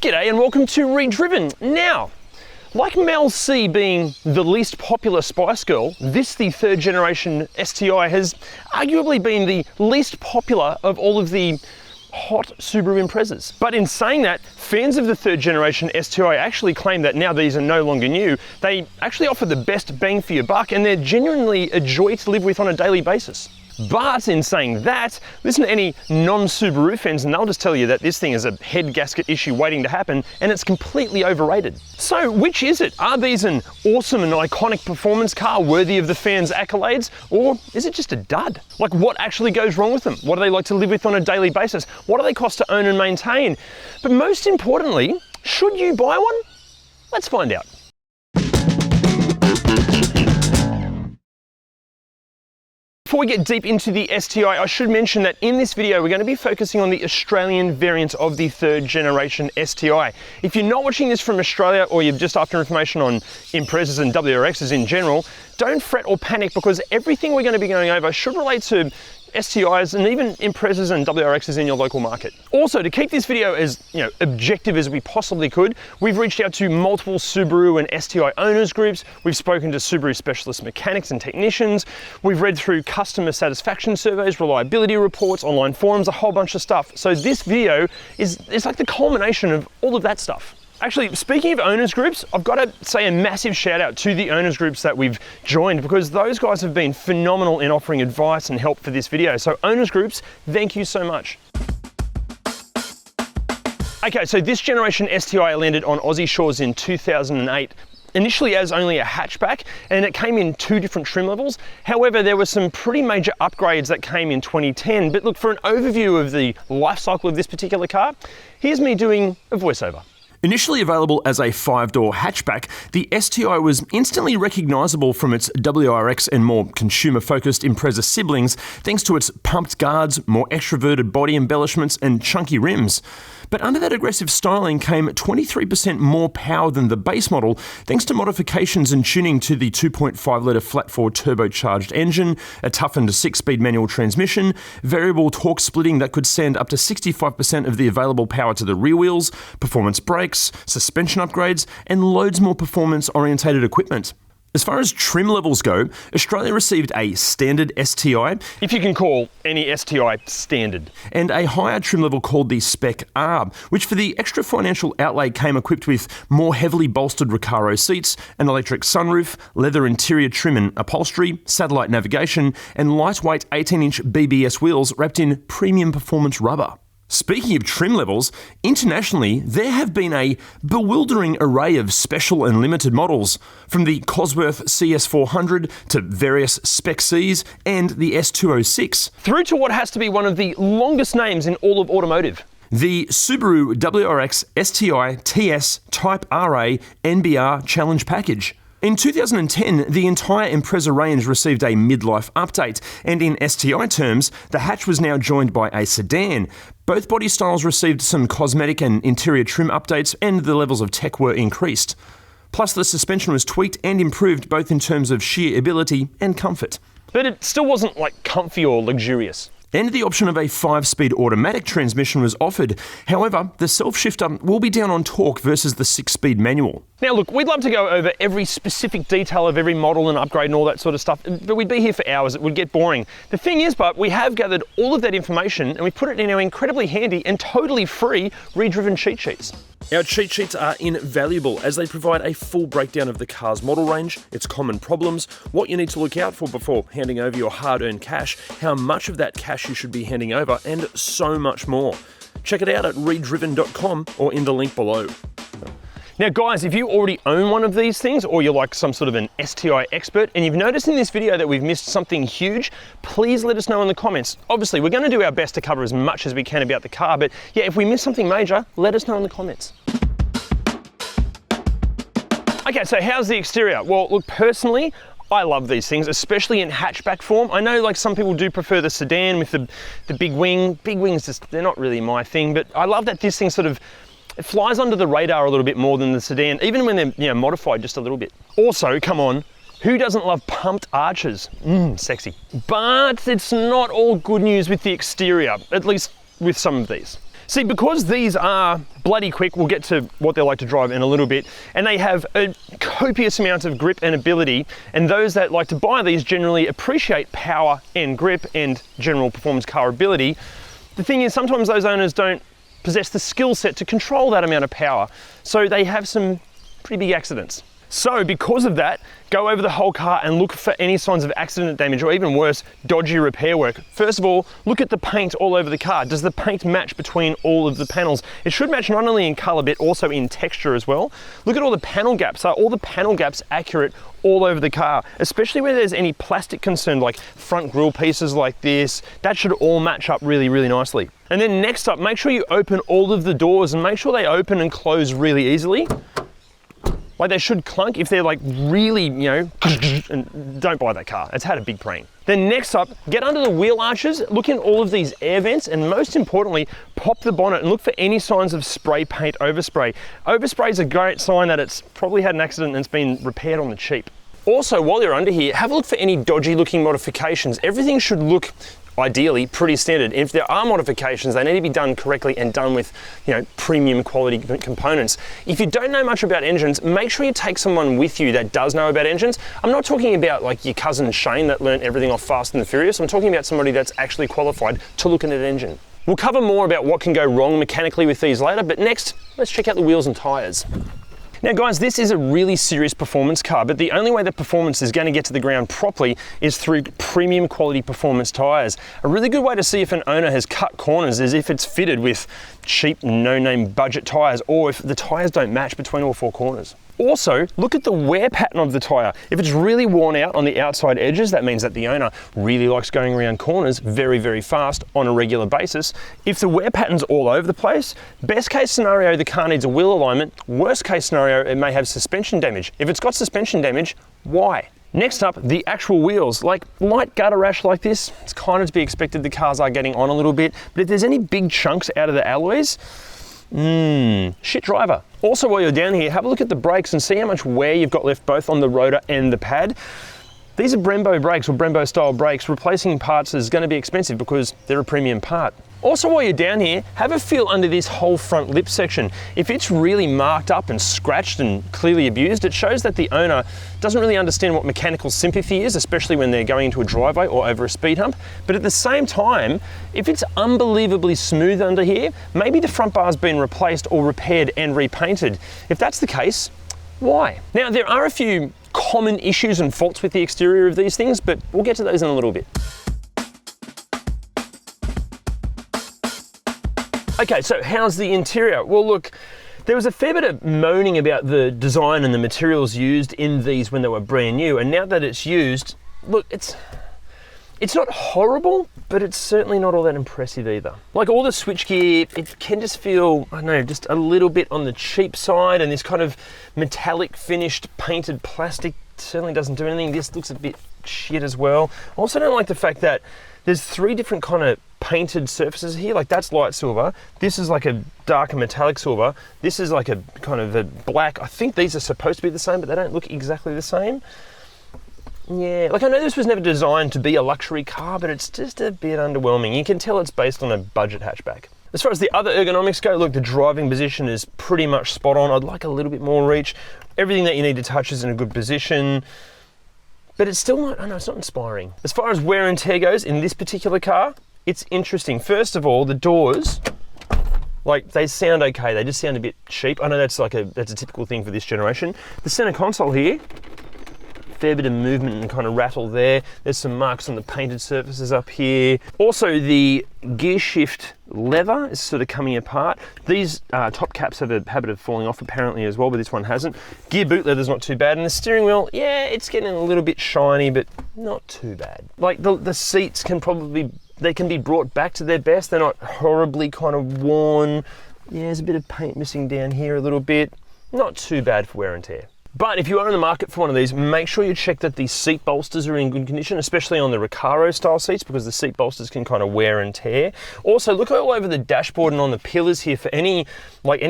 G'day and welcome to ReDriven. Now, like Mel C being the least popular Spice Girl, the third generation STI has arguably been the least popular of all of the hot Subaru Imprezas. But in saying that, fans of the third generation STI actually claim that now these are no longer new, they actually offer the best bang for your buck and they're genuinely a joy to live with on a daily basis. But in saying that, listen to any non-Subaru fans and they'll just tell you that this thing is a head gasket issue waiting to happen and it's completely overrated. So which is it? Are these an awesome and iconic performance car worthy of the fans' accolades? Or is it just a dud? Like, what actually goes wrong with them? What do they like to live with on a daily basis? What do they cost to own and maintain? But most importantly, should you buy one? Let's find out. Before we get deep into the STI, I should mention that in this video, we're going to be focusing on the Australian variant of the third generation STI. If you're not watching this from Australia or you're just after information on Imprezas and WRXs in general, don't fret or panic because everything we're going to be going over should relate to STIs and even Imprezas and WRXs in your local market. Also, to keep this video as objective as we possibly could, we've reached out to multiple Subaru and STI owners groups. We've spoken to Subaru specialist mechanics and technicians. We've read through customer satisfaction surveys, reliability reports, online forums, a whole bunch of stuff. So this video is like the culmination of all of that stuff. Actually, speaking of owners groups, I've got to say a massive shout out to the owners groups that we've joined because those guys have been phenomenal in offering advice and help for this video. So owners groups, thank you so much. Okay, so this generation STI landed on Aussie shores in 2008. Initially as only a hatchback, and it came in two different trim levels. However, there were some pretty major upgrades that came in 2010. But look, for an overview of the life cycle of this particular car, here's me doing a voiceover. Initially available as a 5-door hatchback, the STI was instantly recognisable from its WRX and more consumer-focused Impreza siblings thanks to its pumped guards, more extroverted body embellishments and chunky rims. But under that aggressive styling came 23% more power than the base model thanks to modifications and tuning to the 2.5-litre flat-4 turbocharged engine, a toughened 6-speed manual transmission, variable torque splitting that could send up to 65% of the available power to the rear wheels, performance brakes, suspension upgrades, and loads more performance-orientated equipment. As far as trim levels go, Australia received a standard STI, if you can call any STI standard, and a higher trim level called the Spec R, which for the extra financial outlay came equipped with more heavily bolstered Recaro seats, an electric sunroof, leather interior trim and upholstery, satellite navigation, and lightweight 18-inch BBS wheels wrapped in premium performance rubber. Speaking of trim levels, internationally, there have been a bewildering array of special and limited models, from the Cosworth CS400 to various Spec Cs and the S206, through to what has to be one of the longest names in all of automotive. The Subaru WRX STI TS Type RA NBR Challenge Package. In 2010, the entire Impreza range received a midlife update, and in STI terms, the hatch was now joined by a sedan. Both body styles received some cosmetic and interior trim updates, and the levels of tech were increased. Plus, the suspension was tweaked and improved both in terms of sheer ability and comfort. But it still wasn't like comfy or luxurious. And the option of a 5-speed automatic transmission was offered. However, the self-shifter will be down on torque versus the 6-speed manual. Now look, we'd love to go over every specific detail of every model and upgrade and all that sort of stuff, but we'd be here for hours, it would get boring. The thing is, but we have gathered all of that information and we put it in our incredibly handy and totally free ReDriven cheat sheets. Our cheat sheets are invaluable as they provide a full breakdown of the car's model range, its common problems, what you need to look out for before handing over your hard-earned cash, how much of that cash you should be handing over, and so much more. Check it out at redriven.com or in the link below. Now guys, if you already own one of these things or you're like some sort of an STI expert and you've noticed in this video that we've missed something huge, please let us know in the comments. Obviously, we're going to do our best to cover as much as we can about the car, but yeah, if we miss something major, let us know in the comments. Okay, so how's the exterior? Well, look, personally, I love these things, especially in hatchback form. I know like some people do prefer the sedan with the big wing. Big wings, just they're not really my thing, but I love that this thing sort of it flies under the radar a little bit more than the sedan, even when they're modified just a little bit. Also, come on, who doesn't love pumped arches? Sexy. But it's not all good news with the exterior, at least with some of these. See, because these are bloody quick, we'll get to what they're like to drive in a little bit, and they have a copious amount of grip and ability, and those that like to buy these generally appreciate power and grip and general performance car ability. The thing is, sometimes those owners don't possess the skill set to control that amount of power, so they have some pretty big accidents. So because of that, go over the whole car and look for any signs of accident damage, or even worse, dodgy repair work. First of all, look at the paint all over the car. Does the paint match between all of the panels? It should match not only in color, but also in texture as well. Look at all the panel gaps. Are all the panel gaps accurate all over the car? Especially where there's any plastic concern, like front grille pieces like this, that should all match up really, really nicely. And then next up, make sure you open all of the doors and make sure they open and close really easily. Like they should clunk if they're like really, you know, and don't buy that car. It's had a big preen. Then next up, get under the wheel arches, look in all of these air vents, and most importantly, pop the bonnet and look for any signs of spray paint overspray. Overspray is a great sign that it's probably had an accident and it's been repaired on the cheap. Also, while you're under here, have a look for any dodgy looking modifications. Everything should look ideally pretty standard. If there are modifications, they need to be done correctly and done with, you know, premium quality components. If you don't know much about engines, make sure you take someone with you that does know about engines. I'm not talking about like your cousin Shane that learned everything off Fast and the Furious. I'm talking about somebody that's actually qualified to look at an engine. We'll cover more about what can go wrong mechanically with these later, but next, let's check out the wheels and tires. Now guys, this is a really serious performance car, but the only way that performance is going to get to the ground properly is through premium quality performance tyres. A really good way to see if an owner has cut corners is if it's fitted with cheap, no-name budget tyres, or if the tyres don't match between all four corners. Also, look at the wear pattern of the tyre. If it's really worn out on the outside edges, that means that the owner really likes going around corners very, very fast on a regular basis. If the wear pattern's all over the place, best case scenario, the car needs a wheel alignment. Worst case scenario, it may have suspension damage. If it's got suspension damage, why? Next up, the actual wheels. Like light gutter rash like this, it's kind of to be expected. The cars are getting on a little bit, but if there's any big chunks out of the alloys, shit driver. Also, while you're down here, have a look at the brakes and see how much wear you've got left both on the rotor and the pad. These are Brembo brakes or Brembo style brakes. Replacing parts is going to be expensive because they're a premium part. Also, while you're down here, have a feel under this whole front lip section. If it's really marked up and scratched and clearly abused, it shows that the owner doesn't really understand what mechanical sympathy is, especially when they're going into a driveway or over a speed hump. But at the same time, if it's unbelievably smooth under here, maybe the front bar's been replaced or repaired and repainted. If that's the case, why? Now, there are a few common issues and faults with the exterior of these things, but we'll get to those in a little bit. Okay, so how's the interior? Well, look, there was a fair bit of moaning about the design and the materials used in these when they were brand new, and now that it's used, look, it's not horrible, but it's certainly not all that impressive either. Like all the switchgear, it can just feel, I don't know, just a little bit on the cheap side, and this kind of metallic finished painted plastic certainly doesn't do anything. This looks a bit shit as well. I also don't like the fact that there's three different kind of painted surfaces here. Like that's light silver, this is like a darker metallic silver, this is like a kind of a black. I think these are supposed to be the same, but they don't look exactly the same. Yeah, like I know this was never designed to be a luxury car, but it's just a bit underwhelming. You can tell it's based on a budget hatchback. As far as the other ergonomics go, look, the driving position is pretty much spot on. I'd like a little bit more reach. Everything that you need to touch is in a good position, but it's still not, I know, it's not inspiring. As far as wear and tear goes in this particular car, it's interesting. First of all, the doors, like they sound okay. They just sound a bit cheap. I know that's a typical thing for this generation. The center console here, fair bit of movement and kind of rattle there. There's some marks on the painted surfaces up here. Also, the gear shift lever is sort of coming apart. These top caps have a habit of falling off apparently as well, but this one hasn't. Gear boot leather's not too bad, and the steering wheel, yeah, it's getting a little bit shiny, but not too bad. Like the seats can they can be brought back to their best. They're not horribly kind of worn. Yeah, there's a bit of paint missing down here a little bit. Not too bad for wear and tear. But if you are in the market for one of these, make sure you check that the seat bolsters are in good condition, especially on the Recaro style seats, because the seat bolsters can kind of wear and tear. Also, look all over the dashboard and on the pillars here for any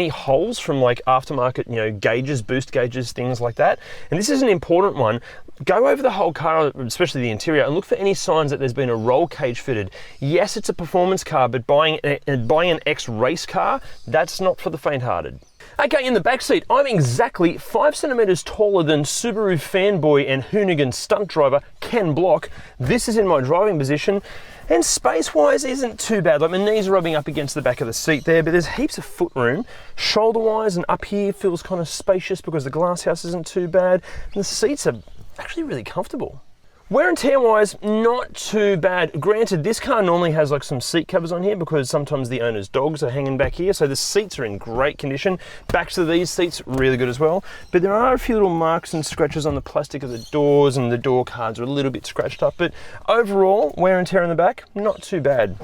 holes from like aftermarket, you know, gauges, boost gauges, things like that. And this is an important one. go over the whole car, especially the interior, and look for any signs that there's been a roll cage fitted. Yes, it's a performance car, but buying an ex-race car, that's not for the faint-hearted. Okay, in the back seat, I'm exactly 5 centimeters taller than Subaru fanboy and Hoonigan stunt driver Ken Block. This is in my driving position, and space-wise isn't too bad. Like, my knees are rubbing up against the back of the seat there, but there's heaps of foot room. Shoulder-wise and up here feels kind of spacious because the glass house isn't too bad, and the seats are actually really comfortable. Wear and tear wise, not too bad. Granted, this car normally has like some seat covers on here because sometimes the owner's dogs are hanging back here, so the seats are in great condition. Backs of these seats, really good as well. But there are a few little marks and scratches on the plastic of the doors, and the door cards are a little bit scratched up, but overall, wear and tear in the back, not too bad.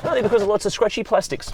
Only because of lots of scratchy plastics.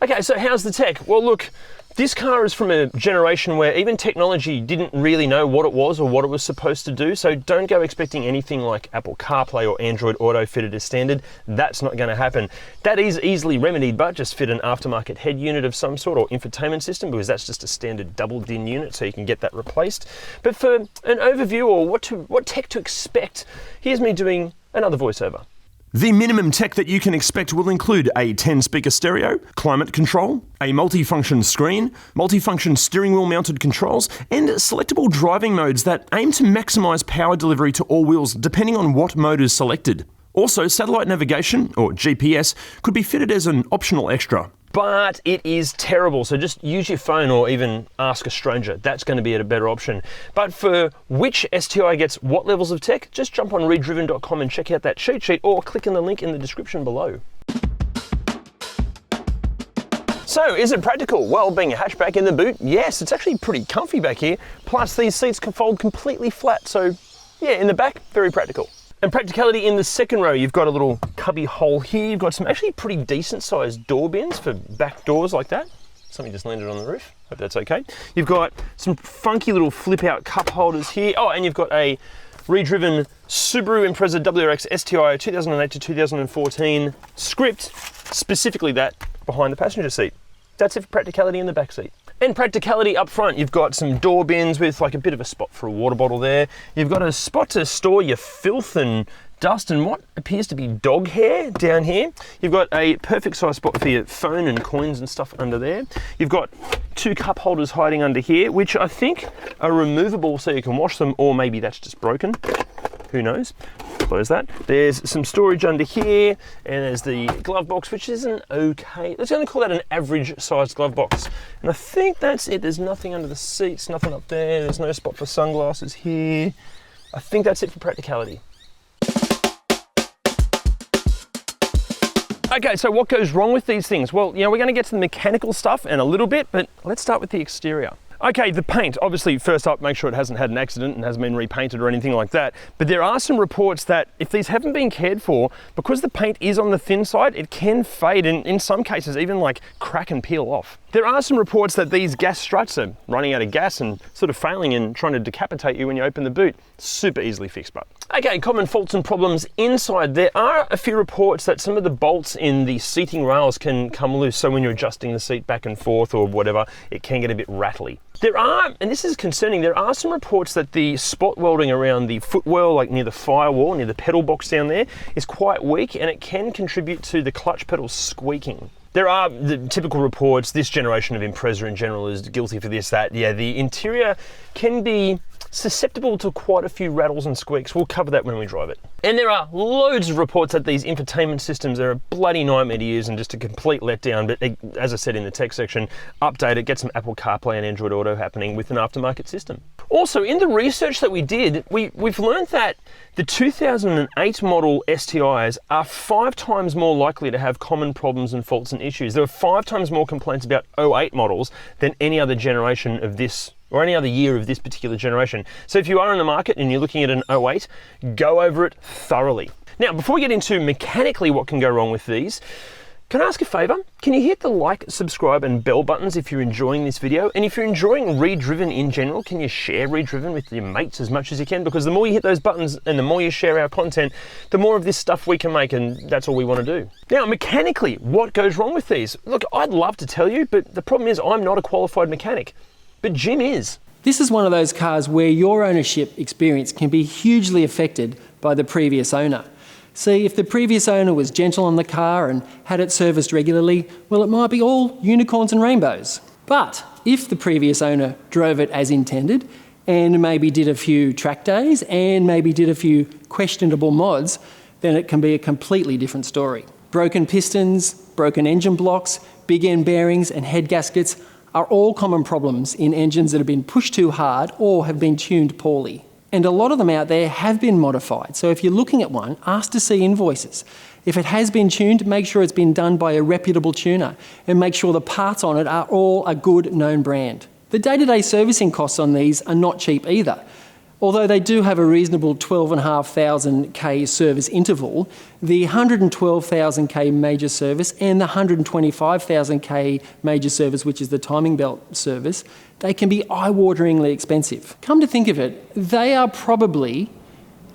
Okay, so how's the tech? Well, look, this car is from a generation where even technology didn't really know what it was or what it was supposed to do, so don't go expecting anything like Apple CarPlay or Android Auto fitted as standard. That's not going to happen. That is easily remedied, but just fit an aftermarket head unit of some sort or infotainment system, because that's just a standard double DIN unit, so you can get that replaced. But for an overview or what tech to expect, here's me doing another voiceover. The minimum tech that you can expect will include a 10-speaker stereo, climate control, a multi-function screen, multi-function steering wheel mounted controls, and selectable driving modes that aim to maximise power delivery to all wheels depending on what mode is selected. Also, satellite navigation, or GPS, could be fitted as an optional extra. But it is terrible, so just use your phone or even ask a stranger. That's going to be a better option. But for which STI gets what levels of tech, just jump on ReDriven.com and check out that cheat sheet, or click on the link in the description below. So, is it practical? Well, being a hatchback in the boot, yes, it's actually pretty comfy back here. Plus, these seats can fold completely flat, so yeah, in the back, very practical. And practicality in the second row, you've got a little cubby hole here. You've got some actually pretty decent sized door bins for back doors like that. Something just landed on the roof, hope that's okay. You've got some funky little flip out cup holders here. Oh, and you've got a ReDriven Subaru Impreza WRX STI 2008 to 2014 script, specifically that behind the passenger seat. That's it for practicality in the back seat. And practicality up front, you've got some door bins with like a bit of a spot for a water bottle there. You've got a spot to store your filth and dust and what appears to be dog hair down here. You've got a perfect size spot for your phone and coins and stuff under there. You've got 2 cup holders hiding under here, which I think are removable so you can wash them, or maybe that's just broken. Who knows? Close that. There's some storage under here, and there's the glove box, which is an okay, let's only call that an average sized glove box. And I think that's it. There's nothing under the seats, nothing up there. There's no spot for sunglasses here. I think that's it for practicality. Okay, so what goes wrong with these things? Well, we're going to get to the mechanical stuff in a little bit, but let's start with the exterior. Okay, the paint, obviously first up, make sure it hasn't had an accident and hasn't been repainted or anything like that. But there are some reports that if these haven't been cared for, because the paint is on the thin side, it can fade and in some cases even like crack and peel off. There are some reports that these gas struts are running out of gas and sort of failing and trying to decapitate you when you open the boot. Super easily fixed, but. Okay, common faults and problems inside. There are a few reports that some of the bolts in the seating rails can come loose, so when you're adjusting the seat back and forth or whatever, it can get a bit rattly. There are, and this is concerning, there are some reports that the spot welding around the footwell, like near the firewall, near the pedal box down there, is quite weak, and it can contribute to the clutch pedals squeaking. There are the typical reports, this generation of Impreza in general is guilty for this, that. Yeah, the interior can be susceptible to quite a few rattles and squeaks. We'll cover that when we drive it. And there are loads of reports that these infotainment systems are a bloody nightmare to use and just a complete letdown. But as I said in the tech section, update it, get some Apple CarPlay and Android Auto happening with an aftermarket system. Also, in the research that we did, we've learned that the 2008 model STIs are 5 times more likely to have common problems and faults and issues. There are 5 times more complaints about 08 models than any other generation of this, or any other year of this particular generation. So if you are in the market and you're looking at an 08, go over it thoroughly. Now, before we get into mechanically what can go wrong with these, can I ask a favor? Can you hit the like, subscribe and bell buttons if you're enjoying this video? And if you're enjoying ReDriven in general, can you share ReDriven with your mates as much as you can? Because the more you hit those buttons and the more you share our content, the more of this stuff we can make, and that's all we want to do. Now, mechanically, what goes wrong with these? Look, I'd love to tell you, but the problem is I'm not a qualified mechanic. but Jim is. This is one of those cars where your ownership experience can be hugely affected by the previous owner. See, if the previous owner was gentle on the car and had it serviced regularly, well, it might be all unicorns and rainbows. But if the previous owner drove it as intended and maybe did a few track days and maybe did a few questionable mods, then it can be a completely different story. Broken pistons, broken engine blocks, big end bearings and head gaskets are all common problems in engines that have been pushed too hard or have been tuned poorly. And a lot of them out there have been modified. So if you're looking at one, ask to see invoices. If it has been tuned, make sure it's been done by a reputable tuner and make sure the parts on it are all a good known brand. The day-to-day servicing costs on these are not cheap either. Although they do have a reasonable 12,500 K service interval, the 112,000 K major service and the 125,000 K major service, which is the timing belt service, they can be eye-wateringly expensive. Come to think of it, they are probably,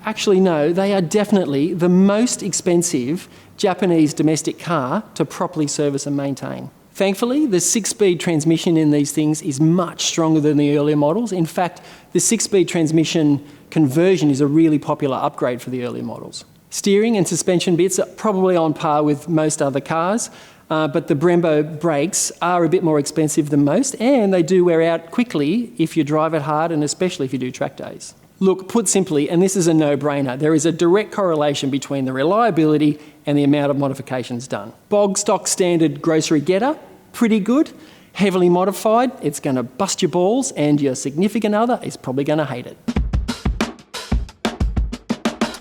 actually no, they are definitely the most expensive Japanese domestic car to properly service and maintain. Thankfully, the 6-speed transmission in these things is much stronger than the earlier models. In fact, the 6-speed transmission conversion is a really popular upgrade for the earlier models. Steering and suspension bits are probably on par with most other cars, but the Brembo brakes are a bit more expensive than most, and they do wear out quickly if you drive it hard and especially if you do track days. Look, put simply, and this is a no-brainer, there is a direct correlation between the reliability and the amount of modifications done. Bog stock standard grocery getter, pretty good. Heavily modified, it's going to bust your balls and your significant other is probably going to hate it.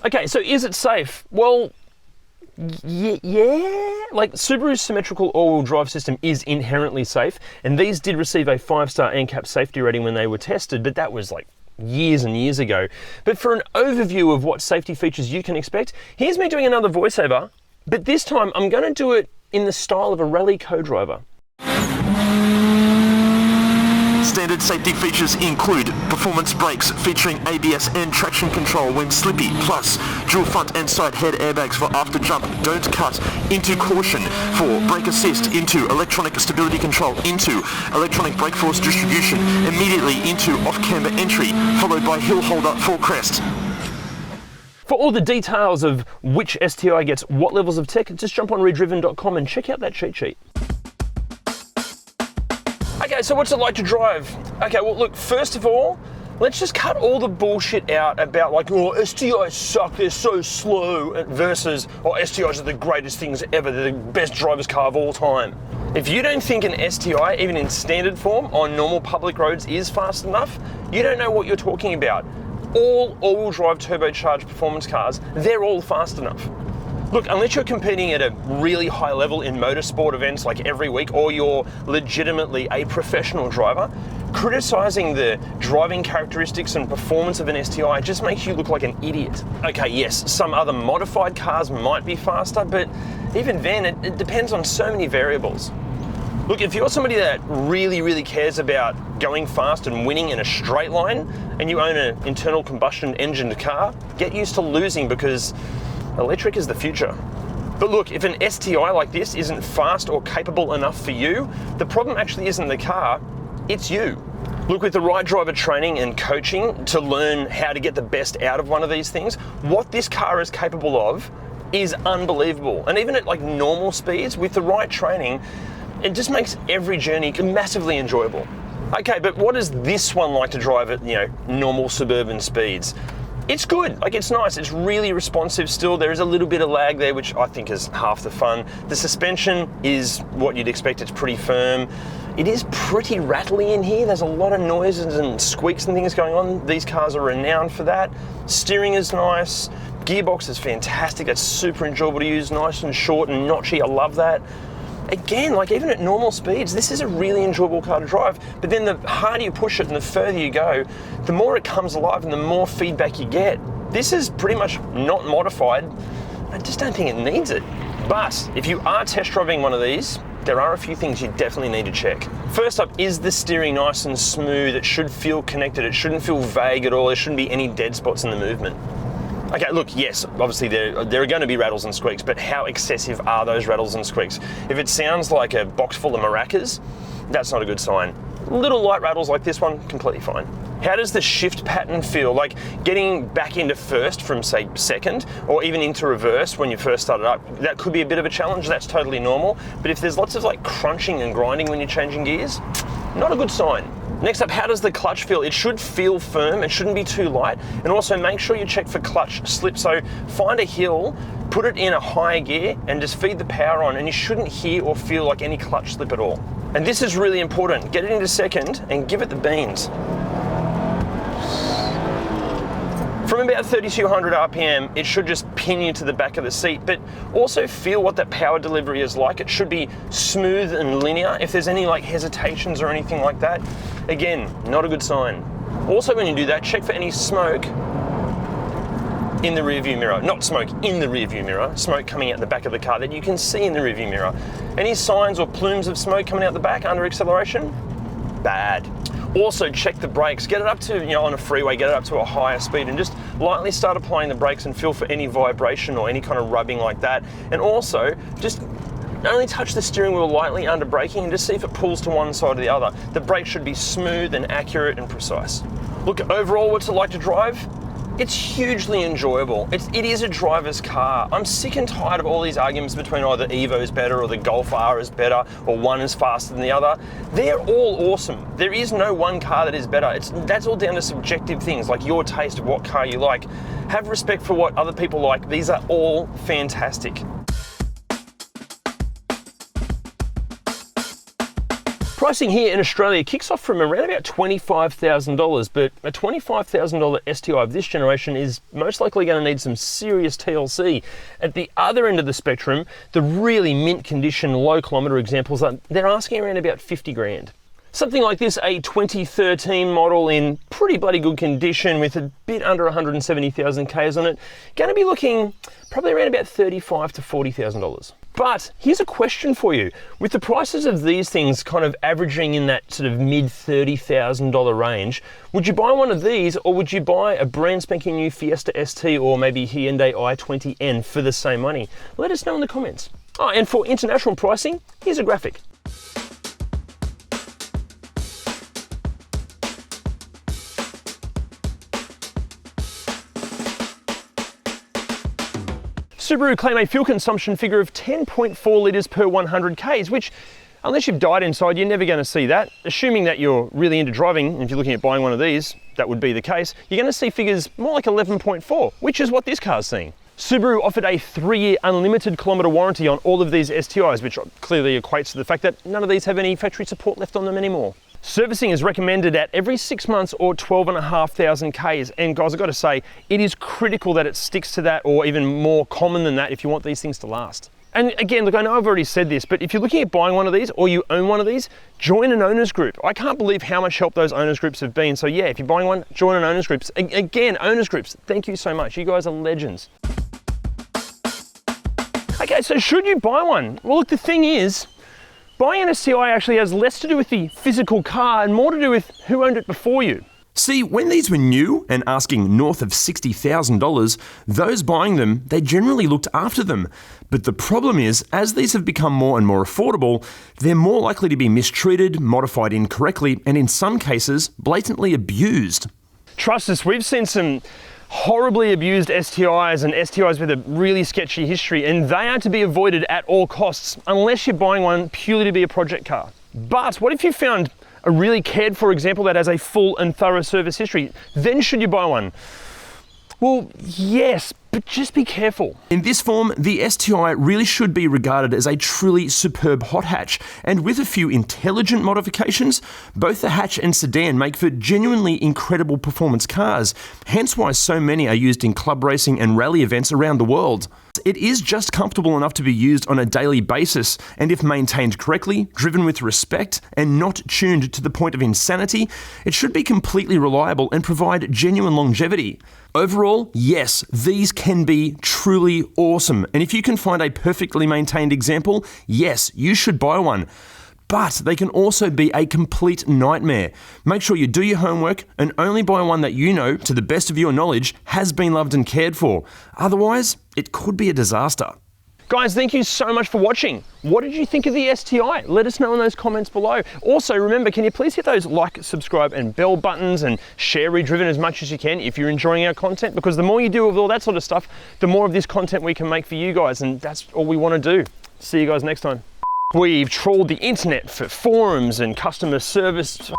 Okay, so is it safe? Well, yeah. Like, Subaru's symmetrical all-wheel drive system is inherently safe, and these did receive a 5-star NCAP safety rating when they were tested, but that was like years and years ago. But for an overview of what safety features you can expect, here's me doing another voiceover, but this time I'm going to do it in the style of a rally co-driver. Standard safety features include performance brakes featuring ABS and traction control when slippy, plus dual front and side head airbags for after jump, don't cut, into caution for brake assist, into electronic stability control, into electronic brake force distribution, immediately into off-camber entry, followed by hill holder for crest. For all the details of which STI gets what levels of tech, just jump on ReDriven.com and check out that cheat sheet. Okay, so what's it like to drive? Okay, well look, first of all, let's just cut all the bullshit out about like, oh, STIs suck, they're so slow, versus, oh, STIs are the greatest things ever, they're the best driver's car of all time. If you don't think an STI, even in standard form, on normal public roads is fast enough, you don't know what you're talking about. All all-wheel drive turbocharged performance cars, they're all fast enough. Look, unless you're competing at a really high level in motorsport events like every week, or you're legitimately a professional driver, criticizing the driving characteristics and performance of an STI just makes you look like an idiot. Okay, yes, some other modified cars might be faster, but even then, it depends on so many variables. Look, if you're somebody that really cares about going fast and winning in a straight line, and you own an internal combustion engined car, get used to losing, because electric is the future. But look, if an STI like this isn't fast or capable enough for you, the problem actually isn't the car, it's you. Look, with the right driver training and coaching to learn how to get the best out of one of these things, what this car is capable of is unbelievable. And even at like normal speeds, with the right training, it just makes every journey massively enjoyable. Okay, but what is this one like to drive at, normal suburban speeds? It's good, like it's nice, it's really responsive still. There is a little bit of lag there, which I think is half the fun. The suspension is what you'd expect, it's pretty firm. It is pretty rattly in here. There's a lot of noises and squeaks and things going on. These cars are renowned for that. Steering is nice. Gearbox is fantastic, that's super enjoyable to use, nice and short and notchy, I love that. Again, like even at normal speeds, this is a really enjoyable car to drive, but then the harder you push it and the further you go, the more it comes alive and the more feedback you get. This is pretty much not modified. I just don't think it needs it. But if you are test driving one of these, there are a few things you definitely need to check. First up, is the steering nice and smooth? It should feel connected, it shouldn't feel vague at all, there shouldn't be any dead spots in the movement. Okay, look, yes, obviously there are going to be rattles and squeaks, but how excessive are those rattles and squeaks? If it sounds like a box full of maracas, that's not a good sign. Little light rattles like this one, completely fine. How does the shift pattern feel? Like getting back into first from, say, second, or even into reverse when you first started up, that could be a bit of a challenge. That's totally normal. But if there's lots of like crunching and grinding when you're changing gears, not a good sign. Next up, how does the clutch feel? It should feel firm, it shouldn't be too light, and also make sure you check for clutch slip. So find a hill, put it in a higher gear, and just feed the power on, and you shouldn't hear or feel like any clutch slip at all. And this is really important. Get it into second and give it the beans. From about 3200 RPM, it should just pin you to the back of the seat, but also feel what that power delivery is like. It should be smooth and linear. If there's any like hesitations or anything like that, again, not a good sign. Also, when you do that, check for any smoke in the rear view mirror. Not smoke in the rear view mirror, smoke coming out the back of the car that you can see in the rear view mirror. Any signs or plumes of smoke coming out the back under acceleration? Bad. Also check the brakes, get it up to, on a freeway, get it up to a higher speed and just lightly start applying the brakes and feel for any vibration or any kind of rubbing like that. And also just only touch the steering wheel lightly under braking and just see if it pulls to one side or the other. The brake should be smooth and accurate and precise. Look, overall, what's it like to drive? It's hugely enjoyable. It is a driver's car. I'm sick and tired of all these arguments between either Evo's better or the Golf R is better or one is faster than the other. They're all awesome. There is no one car that is better. That's all down to subjective things like your taste of what car you like. Have respect for what other people like. These are all fantastic. Pricing here in Australia kicks off from around about $25,000, but a $25,000 STI of this generation is most likely going to need some serious TLC. At the other end of the spectrum, the really mint condition, low kilometre examples, they're asking around about 50 grand. Something like this, a 2013 model in pretty bloody good condition with a bit under 170,000 Ks on it, going to be looking probably around about $35,000 to $40,000. But here's a question for you. With the prices of these things kind of averaging in that sort of mid $30,000 range, would you buy one of these or would you buy a brand spanking new Fiesta ST or maybe Hyundai i20N for the same money? Let us know in the comments. Oh, and for international pricing, here's a graphic. Subaru claim a fuel consumption figure of 10.4 litres per 100 Ks, which, unless you've died inside, you're never going to see that. Assuming that you're really into driving, and if you're looking at buying one of these, that would be the case, you're going to see figures more like 11.4, which is what this car's seeing. Subaru offered a 3-year unlimited kilometre warranty on all of these STIs, which clearly equates to the fact that none of these have any factory support left on them anymore. Servicing is recommended at every 6 months or 12,500 Ks. And guys, I've got to say, it is critical that it sticks to that or even more common than that if you want these things to last. And again, look, I know I've already said this, but if you're looking at buying one of these or you own one of these, join an owners group. I can't believe how much help those owners groups have been. So yeah, if you're buying one, join an owners group. Again, owners groups, thank you so much. You guys are legends. Okay, so should you buy one? Well, look, the thing is, buying an STI actually has less to do with the physical car and more to do with who owned it before you. See, when these were new and asking north of $60,000, those buying them, they generally looked after them. But the problem is, as these have become more and more affordable, they're more likely to be mistreated, modified incorrectly, and in some cases, blatantly abused. Trust us, we've seen some horribly abused STIs and STIs with a really sketchy history, and they are to be avoided at all costs unless you're buying one purely to be a project car. But what if you found a really cared for example that has a full and thorough service history? Then should you buy one? Well, yes, but just be careful. In this form, the STI really should be regarded as a truly superb hot hatch, and with a few intelligent modifications, both the hatch and sedan make for genuinely incredible performance cars, hence why so many are used in club racing and rally events around the world. It is just comfortable enough to be used on a daily basis, and if maintained correctly, driven with respect, and not tuned to the point of insanity, it should be completely reliable and provide genuine longevity. Overall, yes, these can be truly awesome, and if you can find a perfectly maintained example, yes, you should buy one. But they can also be a complete nightmare. Make sure you do your homework and only buy one that you know, to the best of your knowledge, has been loved and cared for. Otherwise, it could be a disaster. Guys, thank you so much for watching. What did you think of the STI? Let us know in those comments below. Also, remember, can you please hit those like, subscribe, and bell buttons and share ReDriven as much as you can if you're enjoying our content, because the more you do with all that sort of stuff, the more of this content we can make for you guys, and that's all we want to do. See you guys next time. We've trawled the internet for forums and customer service.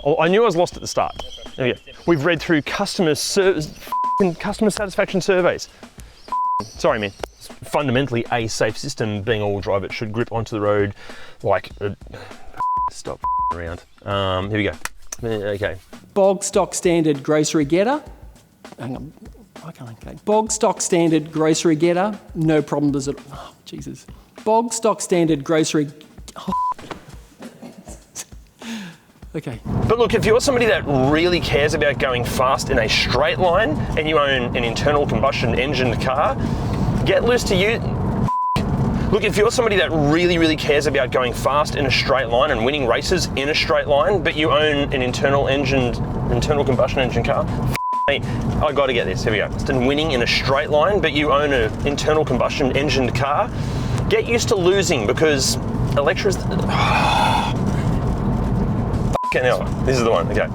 Oh, I knew I was lost at the start. There we go. We've read through customer satisfaction surveys. Sorry, man. Fundamentally a safe system, being all-wheel drive, it should grip onto the road like stop around. Here we go. Okay. Bog stock standard grocery getter. Hang on. Okay. Bog stock standard grocery getter. No problem does it. Oh, Jesus. Bog stock standard grocery. Oh. Okay. But look, if you're somebody that really cares about going fast in a straight line and you own an internal combustion engined car, get loose to you. Look, if you're somebody that really cares about going fast in a straight line and winning races in a straight line, but you own an internal combustion engine car, me, I gotta get this, here we go. It's winning in a straight line, but you own an internal combustion engined car, get used to losing, because Electra's, okay, now, this is the one, okay.